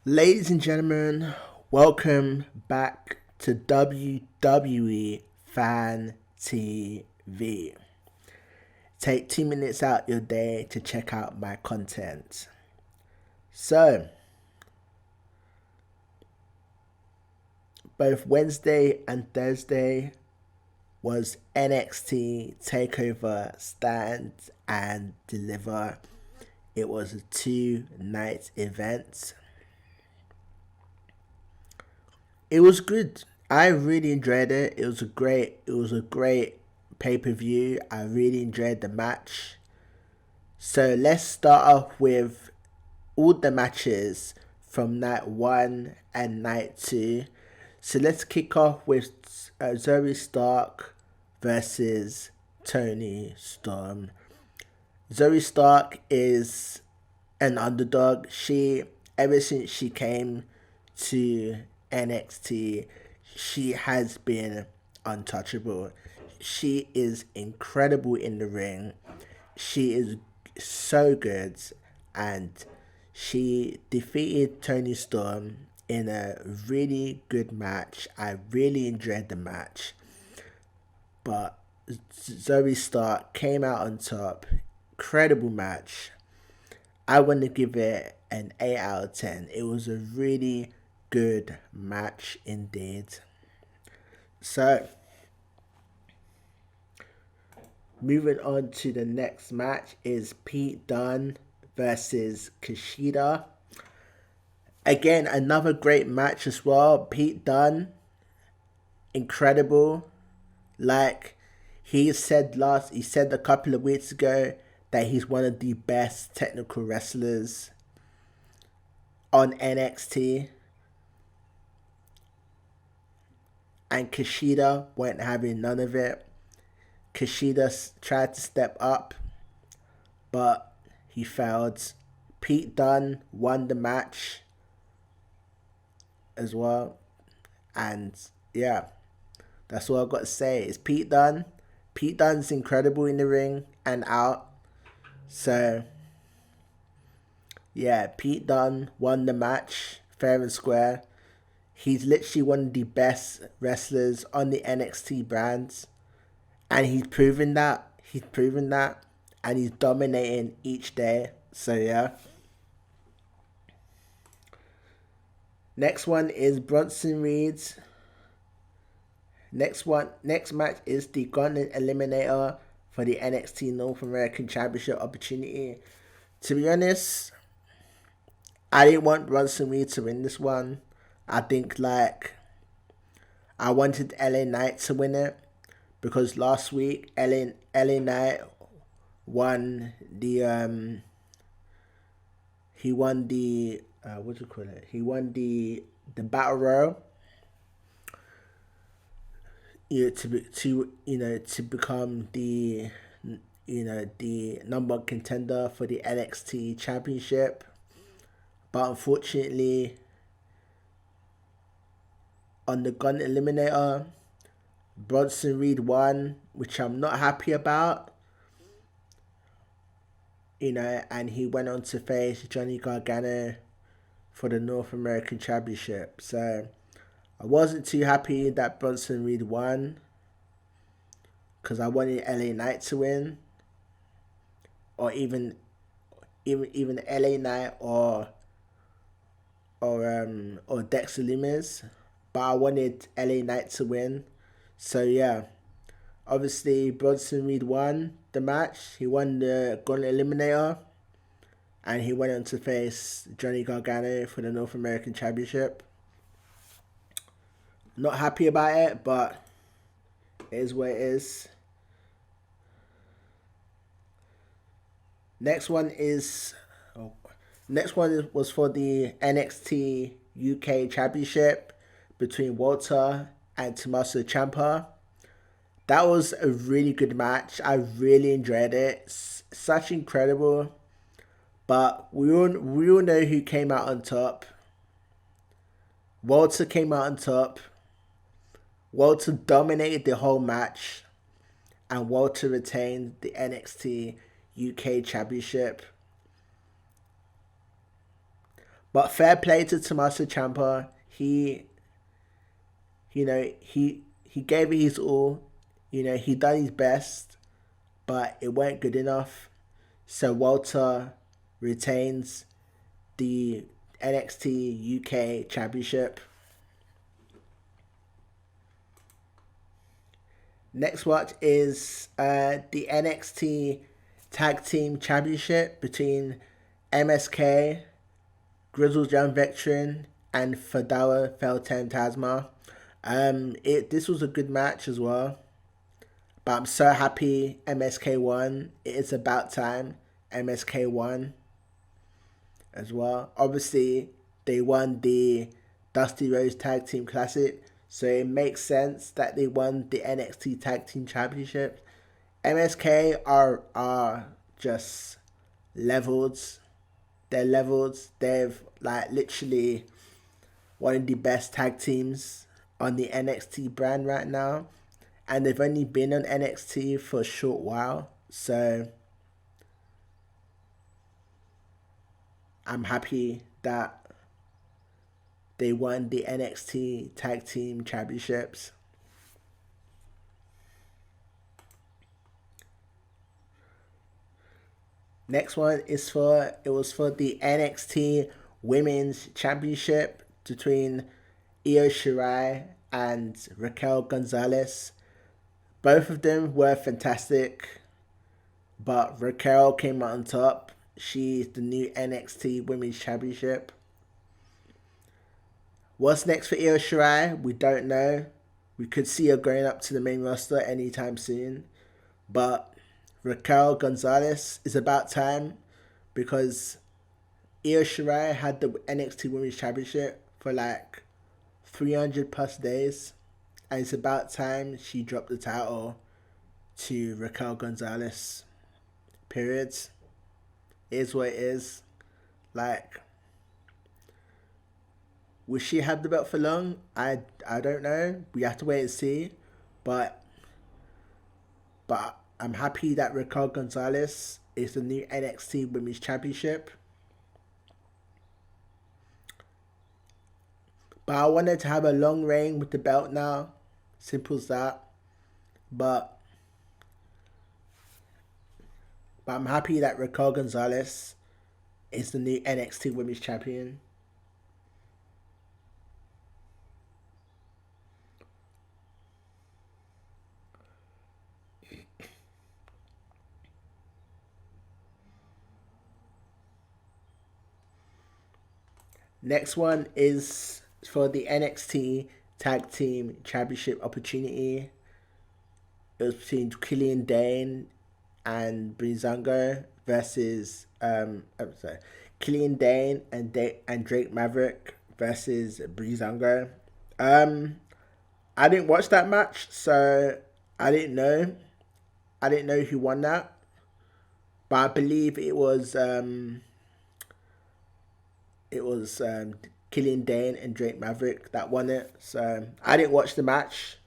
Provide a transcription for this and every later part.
Ladies and gentlemen, welcome back to WWE Fan TV. Take 2 minutes out your day to check out my content. So, both Wednesday and Thursday was NXT Takeover Stand and Deliver. It was a 2-night event. It was good. I really enjoyed it. It was a great pay-per-view. I really enjoyed the match. So let's start off with all the matches from night 1 and night 2. So let's kick off with Zoey Stark versus Toni Storm. Zoey Stark is an underdog. Ever since she came to NXT, she has been untouchable. She is incredible in the ring. She is so good, and she defeated Toni Storm in a really good match. I really enjoyed the match, but Zoey Stark came out on top. Incredible match. I want to give it an 8 out of 10. It was a really good match indeed. So, moving on to the next match is Pete Dunne versus Kushida. Again, another great match as well. Pete Dunne, incredible. Like he said a couple of weeks ago that he's one of the best technical wrestlers on NXT. And Kushida weren't having none of it. Kushida tried to step up, but he failed. Pete Dunne won the match as well. And yeah, that's all I've got to say. It's Pete Dunne. Pete Dunne's incredible in the ring and out. So yeah, Pete Dunne won the match fair and square. He's literally one of the best wrestlers on the NXT brands. And he's proven that. And he's dominating each day. So yeah. Next one is Bronson Reed's. Next match is the Gauntlet Eliminator for the NXT North American Championship opportunity. To be honest, I didn't want Bronson Reed to win this one. I think I wanted LA Knight to win it because last week LA Knight won the he won the what do you call it? He won the battle royal. To become the the number one contender for the NXT Championship, but unfortunately, on the Gun Eliminator, Bronson Reed won, which I'm not happy about. And he went on to face Johnny Gargano for the North American Championship. So I wasn't too happy that Bronson Reed won because I wanted LA Knight to win, or even LA Knight or Dexter Lumis, but I wanted LA Knight to win. So yeah, obviously Bronson Reed won the match. He won the Gauntlet Eliminator, and he went on to face Johnny Gargano for the North American Championship. Not happy about it, but it is what it is. Next one was for the NXT UK Championship between Walter and Tommaso Ciampa. That was a really good match. I really enjoyed it. Such incredible. But we all know who came out on top. Walter came out on top. Walter dominated the whole match. And Walter retained the NXT UK Championship. But fair play to Tommaso Ciampa. He gave it his all. He done his best, but it weren't good enough. So Walter retains the NXT UK Championship. Next watch is the NXT Tag Team Championship between MSK, Grizzled Young Veteran, and Fedora Fantasma. This was a good match as well. But I'm so happy MSK won. It is about time MSK won as well. Obviously, they won the Dusty Rhodes Tag Team Classic, so it makes sense that they won the NXT Tag Team Championship. MSK are just leveled. They're leveled. They've literally one of the best tag teams on the NXT brand right now. And they've only been on NXT for a short while. So I'm happy that they won the NXT Tag Team Championships. Next one is for the NXT Women's Championship between Io Shirai and Raquel González. Both of them were fantastic, but Raquel came out on top. She's the new NXT Women's Championship. What's next for Io Shirai? We don't know. We could see her going up to the main roster anytime soon. But Raquel González is about time, because Io Shirai had the NXT Women's Championship for 300 plus days. And it's about time she dropped the title to Raquel González. Period. It is what it is. Will she have the belt for long? I don't know. We have to wait and see. But I'm happy that Raquel González is the new NXT Women's Championship. But I wanted to have a long reign with the belt now. Simple as that. But I'm happy that Raquel González is the new NXT Women's Champion. Next one is for the NXT Tag Team Championship opportunity. It was between Killian, Dain and Breezango versus Killian, Dain and Drake Maverick versus Breezango. I didn't watch that match, so I didn't know. I didn't know who won that, but I believe it was Killian, Dain and Drake Maverick that won it. So I didn't watch the match,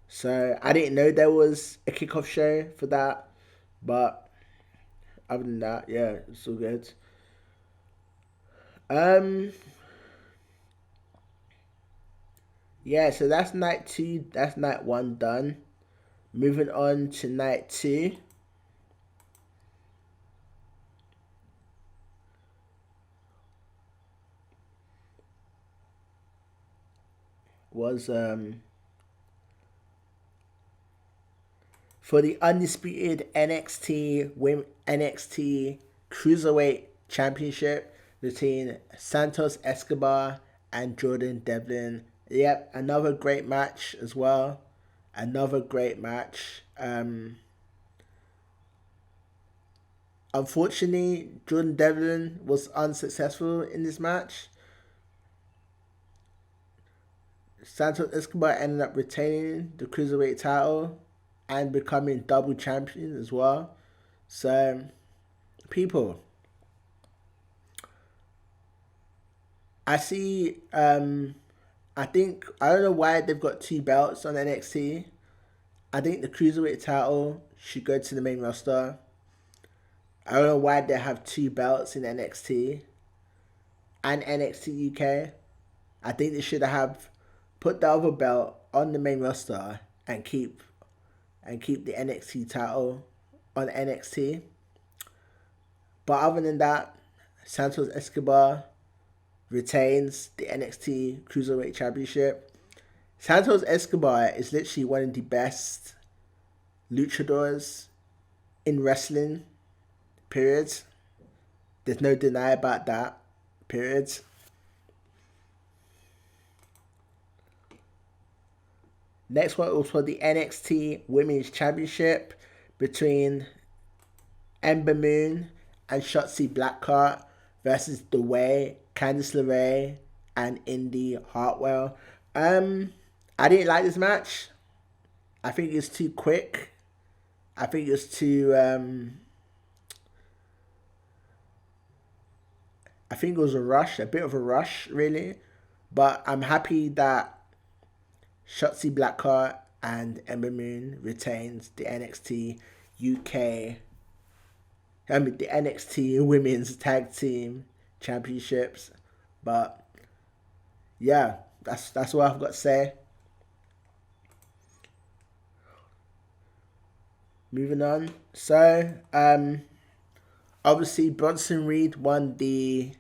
so I didn't know there was a kickoff show for that. But other than that, yeah, it's all good. Yeah, so that's night 2. That's night 1 done. Moving on to night 2. Was for the undisputed NXT Cruiserweight Championship between Santos Escobar and Jordan Devlin. Yep, another great match as well. Another great match. Unfortunately, Jordan Devlin was unsuccessful in this match. Santos Escobar ended up retaining the Cruiserweight title and becoming double champion as well. So, people, I see, I don't know why they've got 2 belts on NXT. I think the Cruiserweight title should go to the main roster. I don't know why they have 2 belts in NXT. and NXT UK. I think they should have put the other belt on the main roster and keep the NXT title on NXT. But other than that, Santos Escobar retains the NXT Cruiserweight Championship. Santos Escobar is literally one of the best luchadors in wrestling, period. There's no deny about that, period. Next one was for the NXT Women's Championship between Ember Moon and Shotzi Blackheart versus Zoey, Candice LeRae, and Indy Hartwell. I didn't like this match. I think it's too quick. I think it's too I think it was a bit of a rush, really. But I'm happy that Shotzi Blackheart and Ember Moon retains the NXT UK, the NXT Women's Tag Team Championships. But yeah, that's what I've got to say. Moving on. So, obviously Bronson Reed won the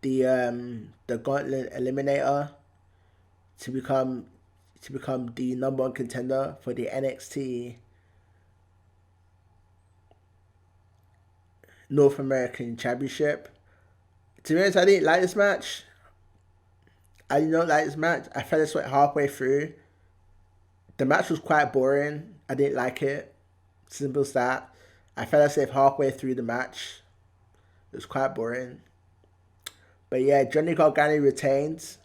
Gauntlet Eliminator to become the number one contender for the NXT North American Championship. To be honest, I didn't like this match. I did not like this match. I fell asleep halfway through. The match was quite boring. I didn't like it. Simple as that. I fell asleep halfway through the match. It was quite boring. But yeah, Johnny Gargano retains.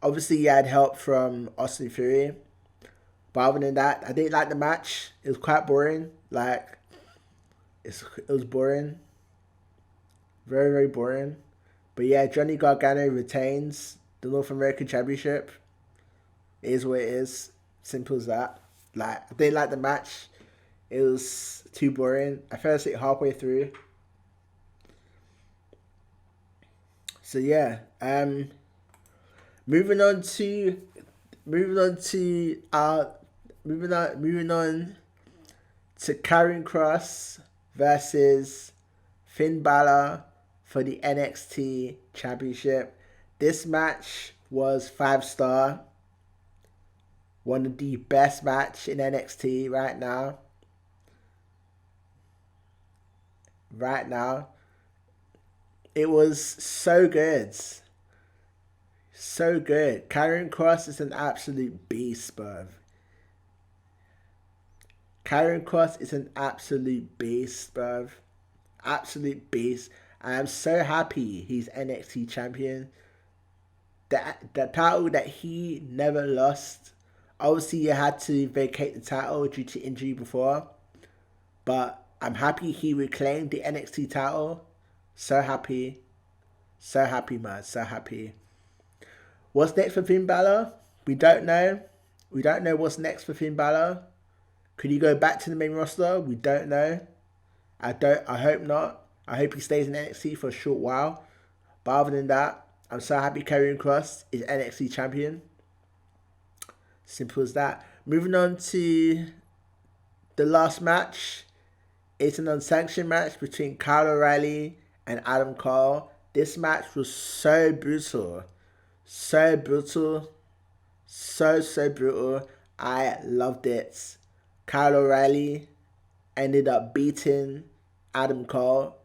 Obviously, he had help from Austin Theory. But other than that, I didn't like the match. It was quite boring. Like, it was boring. Very, very boring. But yeah, Johnny Gargano retains the North American Championship. It is what it is. Simple as that. Like, I didn't like the match. It was too boring. I fell asleep halfway through. So yeah, moving on to Karrion Kross versus Finn Balor for the NXT Championship. This match was 5-star. One of the best match in NXT right now. It was so good. So good. Karrion Kross is an absolute beast, bruv. Karrion Kross is an absolute beast, bruv. Absolute beast. I am so happy he's NXT champion. The title that he never lost. Obviously, you had to vacate the title due to injury before. But I'm happy he reclaimed the NXT title. So happy. So happy, man. So happy. What's next for Finn Balor? We don't know. We don't know what's next for Finn Balor. Could he go back to the main roster? We don't know. I hope not. I hope he stays in NXT for a short while. But other than that, I'm so happy Karrion Kross is NXT champion. Simple as that. Moving on to the last match. It's an unsanctioned match between Kyle O'Reilly and Adam Cole. This match was so brutal. So brutal. So brutal. I loved it. Kyle O'Reilly ended up beating Adam Cole.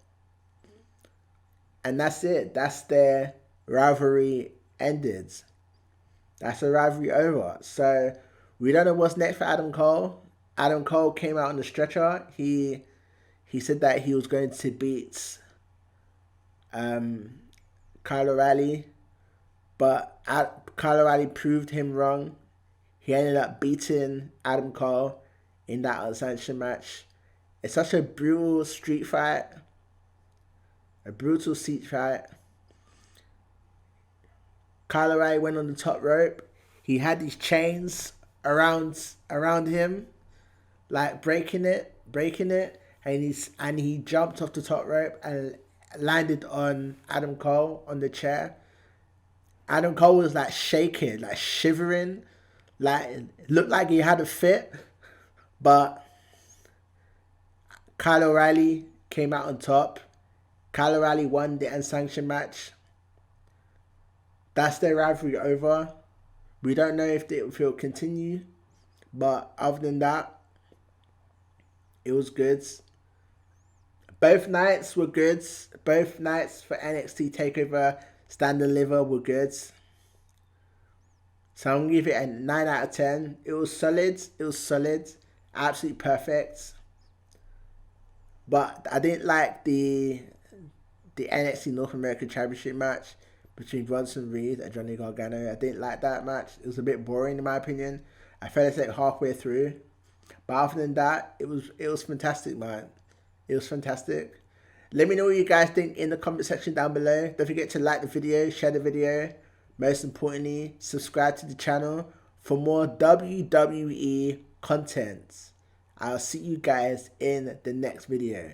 And that's it. That's their rivalry ended. That's the rivalry over. So we don't know what's next for Adam Cole. Adam Cole came out on the stretcher. He said that he was going to beat Kyle O'Reilly, but Kyle O'Reilly proved him wrong. He ended up beating Adam Cole in that unsanctioned match. It's such a brutal street fight. A brutal street fight. Kyle O'Reilly went on the top rope. He had these chains around him, like breaking it, and he jumped off the top rope landed on Adam Cole on the chair. Adam Cole was like shaking, like shivering, like it looked like he had a fit, but Kyle O'Reilly came out on top. Kyle O'Reilly won the unsanctioned match. That's their rivalry over. We don't know if it'll continue, but other than that, it was good. Both nights were good. Both nights for NXT Takeover Stand and Deliver were good. So I'm going to give it a 9 out of 10. It was solid. It was solid. Absolutely perfect. But I didn't like the NXT North American Championship match between Bronson Reed and Johnny Gargano. I didn't like that match. It was a bit boring in my opinion. I fell asleep halfway through. But other than that, it was fantastic, man. It was fantastic. Let me know what you guys think in the comment section down below. Don't forget to like the video, share the video. Most importantly, subscribe to the channel for more WWE content. I'll see you guys in the next video.